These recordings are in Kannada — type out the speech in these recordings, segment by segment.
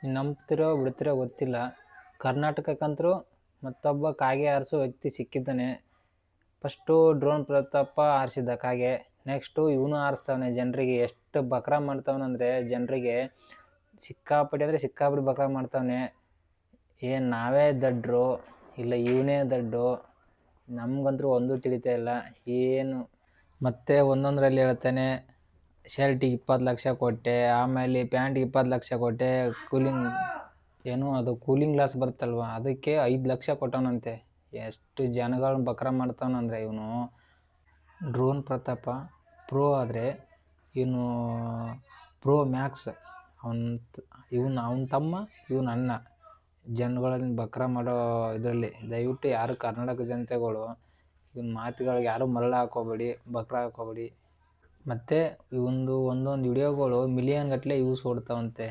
ನೀವು ನಂಬ್ತಿರೋ ಬಿಡ್ತಿರೋ ಗೊತ್ತಿಲ್ಲ. ಕರ್ನಾಟಕಕ್ಕಂತೂ ಮತ್ತೊಬ್ಬ ಕಾಗೆ ಹಾರಿಸೋ ವ್ಯಕ್ತಿ ಸಿಕ್ಕಿದ್ದಾನೆ. ಫಸ್ಟು ಡ್ರೋನ್ ಪ್ರತಾಪ ಹಾರಿಸಿದ್ದ ಕಾಗೆ. ನೆಕ್ಸ್ಟು ಇವನು ಹಾರಿಸ್ತಾವನೆ ಜನರಿಗೆ. ಎಷ್ಟು ಬಕ್ರಾ ಮಾಡ್ತಾವನಂದರೆ ಜನರಿಗೆ ಸಿಕ್ಕಾಪಟ್ಟೆ ಅಂದರೆ ಸಿಕ್ಕಾಪಟ್ಟೆ ಬಕ್ರಾ ಮಾಡ್ತಾವನೆ. ಏನು ನಾವೇ ದಡ್ರು ಇಲ್ಲ ಇವನೇ ದಡ್ಡು, ನಮಗಂತೂ ಒಂದೂ ತಿಳಿತಾ ಇಲ್ಲ ಏನು. ಮತ್ತೆ ಒಂದೊಂದರಲ್ಲಿ ಹೇಳ್ತಾನೆ ಶರ್ಟಿಗೆ 20 ಲಕ್ಷ ಕೊಟ್ಟೆ, ಆಮೇಲೆ ಪ್ಯಾಂಟಿಗೆ 20 ಲಕ್ಷ ಕೊಟ್ಟೆ, ಕೂಲಿಂಗ್ ಗ್ಲಾಸ್ ಬರುತ್ತಲ್ವ ಅದಕ್ಕೆ 5 ಲಕ್ಷ ಕೊಟ್ಟವನಂತೆ. ಎಷ್ಟು ಜನಗಳನ್ನ ಬಕ್ರಾ ಮಾಡ್ತಾವನಂದರೆ ಇವನು. ಡ್ರೋನ್ ಪ್ರತಾಪ ಪ್ರೋ ಆದರೆ ಇವನು ಪ್ರೋ ಮ್ಯಾಕ್ಸ್. ಅವನ ತಮ್ಮ ಇವನ ಅಣ್ಣ. ಜನಗಳನ್ನ ಬಕ್ರಾ ಮಾಡೋ ಇದರಲ್ಲಿ ದಯವಿಟ್ಟು ಯಾರು ಕರ್ನಾಟಕ ಜನತೆಗಳು ಇವನ ಮಾತುಗಳಿಗೆ ಯಾರೂ ಮರಳು ಹಾಕೋಬೇಡಿ, ಬಕ್ರಾ ಹಾಕೋಬೇಡಿ. ಮತ್ತು ಒಂದೊಂದು ವಿಡಿಯೋಗಳು ಮಿಲಿಯನ್ ಗಟ್ಟಲೆ ಯೂಸ್ ಓಡ್ತಾವಂತೆ.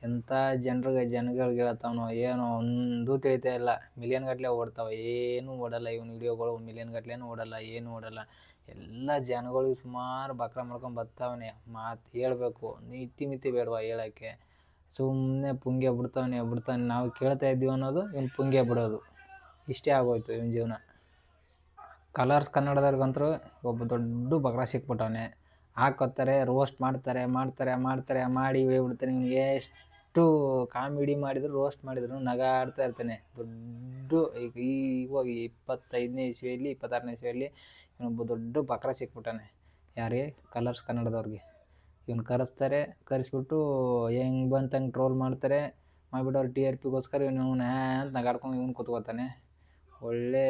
ಎಂಥ ಜನಗಳಿಗೆ ಹೇಳ್ತಾವನೋ ಏನೋ ಒಂದೂ ತಿಳಿತಾ ಇಲ್ಲ. ಮಿಲಿಯನ್ ಗಟ್ಟಲೆ ಓಡ್ತಾವೆ, ಏನೂ ಓಡಲ್ಲ ಇವನ ವಿಡಿಯೋಗಳು. ಮಿಲಿಯನ್ ಗಟ್ಲೆನೂ ಓಡಲ್ಲ, ಏನೂ ಓಡಲ್ಲ. ಎಲ್ಲ ಜನಗಳಿಗೆ ಸುಮಾರು ಬಕ್ರಾ ಮಾಡ್ಕೊಂಡು ಬರ್ತಾವನೆ. ಮಾತು ಹೇಳಬೇಕು, ಇತಿಮಿತಿ ಬೇಡವಾ ಹೇಳೋಕ್ಕೆ. ಸುಮ್ಮನೆ ಪುಂಗೆ ಬಿಡ್ತಾನೆ. ನಾವು ಕೇಳ್ತಾ ಇದ್ದೀವಿ ಅನ್ನೋದು ಇವ್ನು ಪುಂಗೆ ಬಿಡೋದು. ಇಷ್ಟೇ ಆಗೋಯ್ತು ಇವನ ಜೀವನ. ಕಲರ್ಸ್ ಕನ್ನಡದವ್ರಿಗಂತೂ ಒಬ್ಬ ದೊಡ್ಡ ಬಕ್ರಾ ಸಿಕ್ಬಿಟ್ಟವನೆ. ಹಾಕೋತಾರೆ, ರೋಸ್ಟ್ ಮಾಡ್ತಾರೆ ಮಾಡಿ ಬಿಡ್ತಾನೆ. ಇವ್ನಿಗೆ ಎಷ್ಟು ಕಾಮಿಡಿ ಮಾಡಿದ್ರು ರೋಸ್ಟ್ ಮಾಡಿದ್ರು ನಗಾಡ್ತಾ ಇರ್ತಾನೆ. ಈಗ ಇವಾಗ 25ನೇ ಇಸ್ವಿಯಲ್ಲಿ 26ನೇ ಇಸ್ವಿಯಲ್ಲಿ ಇವನೊಬ್ಬ ದೊಡ್ಡ ಬಕ್ರಾ ಸಿಕ್ಬಿಟ್ಟಾನೆ. ಯಾರಿಗೆ? ಕಲರ್ಸ್ ಕನ್ನಡದವ್ರಿಗೆ. ಇವನು ಕರೆಸ್ಬಿಟ್ಟು ಹೆಂಗೆ ಬಂತಂಗೆ ಟ್ರೋಲ್ ಮಾಡ್ತಾರೆ. ಮಾಡಿಬಿಟ್ಟು ಅವ್ರು TRPಗೋಸ್ಕರ ಇವನು ಅಂತ ನಗಾಡ್ಕೊಂಡು ಇವನು ಕೂತ್ಕೋತಾನೆ. ಒಳ್ಳೆ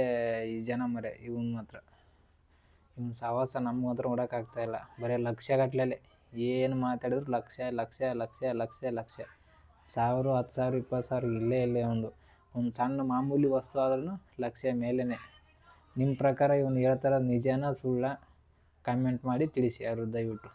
ಈ ಜನ ಮರೆ ಇವನು ಮಾತ್ರ. ಇವನ ಸಹವಾಸ ನಮ್ಗೆ ಮಾತ್ರ ನೋಡೋಕ್ಕಾಗ್ತಾಯಿಲ್ಲ. ಬರೀ ಲಕ್ಷಗಟ್ಟಲೆ ಏನು ಮಾತಾಡಿದ್ರು ಲಕ್ಷ. 1,000, 10,000, 20,000 ಇಲ್ಲೇ ಒಂದು ಸಣ್ಣ ಮಾಮೂಲಿ ವಸ್ತು ಆದ್ರೂ ಲಕ್ಷ ಮೇಲೇ. ನಿಮ್ಮ ಪ್ರಕಾರ ಇವನು ಹೇಳ್ತಾರ ನಿಜನಾ ಸುಳ್ಳ? ಕಮೆಂಟ್ ಮಾಡಿ ತಿಳಿಸಿ ಅವರು ದಯವಿಟ್ಟು.